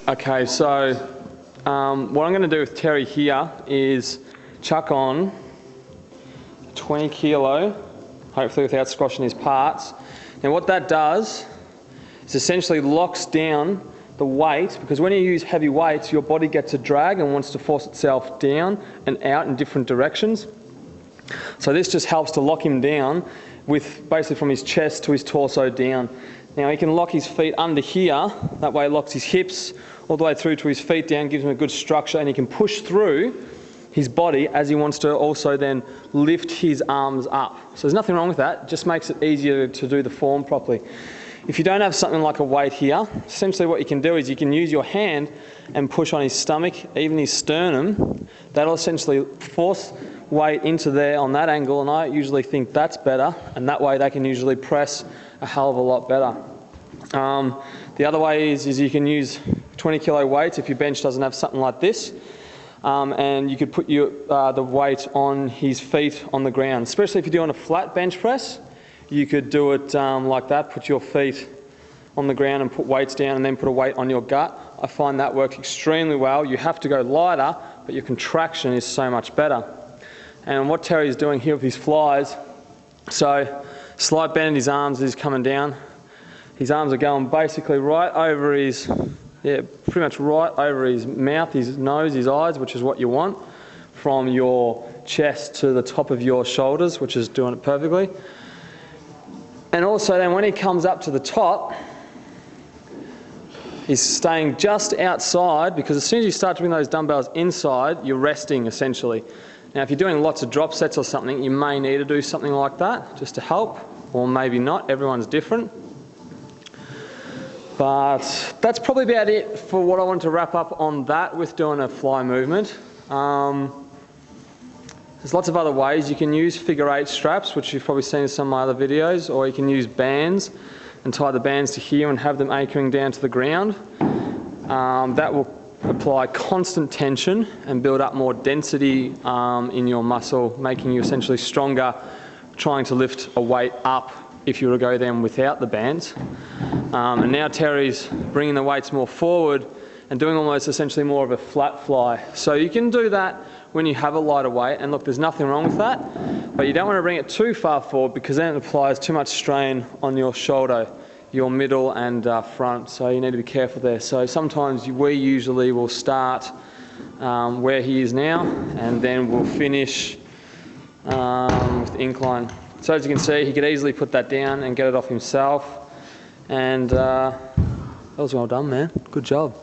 Okay, so what I'm going to do with Terry here is chuck on 20 kilo, hopefully without squashing his parts. Now what that does is essentially locks down the weight, because when you use heavy weights, your body gets a drag and wants to force itself down and out in different directions. So this just helps to lock him down with basically from his chest to his torso down. Now he can lock his feet under here, that way he locks his hips all the way through to his feet down, gives him a good structure, and he can push through his body as he wants to also then lift his arms up. So there's nothing wrong with that, it just makes it easier to do the form properly. If you don't have something like a weight here, essentially what you can do is you can use your hand and push on his stomach, even his sternum. That'll essentially force weight into there on that angle, and I usually think that's better, and that way they can usually press a hell of a lot better. The other way is you can use 20 kilo weights if your bench doesn't have something like this, and you could put the weight on his feet on the ground, especially if you're doing a flat bench press. You could do it like that, put your feet on the ground and put weights down and then put a weight on your gut. I find that works extremely well. You have to go lighter, but your contraction is so much better. And what Terry's doing here with his flies, so slight bend in his arms as he's coming down. His arms are going basically right over his, pretty much right over his mouth, his nose, his eyes, which is what you want, from your chest to the top of your shoulders, which is doing it perfectly. And also then when he comes up to the top, he's staying just outside, because as soon as you start to bring those dumbbells inside, you're resting essentially. Now if you're doing lots of drop sets or something, you may need to do something like that just to help, or maybe not, everyone's different. But that's probably about it for what I wanted to wrap up on that with doing a fly movement. There's lots of other ways. You can use figure 8 straps, which you've probably seen in some of my other videos, or you can use bands and tie the bands to here and have them anchoring down to the ground. That will apply constant tension and build up more density in your muscle, making you essentially stronger trying to lift a weight up if you were to go then without the bands. And now Terry's bringing the weights more forward and doing almost essentially more of a flat fly. So you can do that when you have a lighter weight, and look, there's nothing wrong with that, but you don't want to bring it too far forward, because then it applies too much strain on your shoulder, your middle and front, so you need to be careful there. So sometimes we usually will start where he is now, and then we'll finish with the incline. So as you can see, he could easily put that down and get it off himself, and that was well done, man. Good job.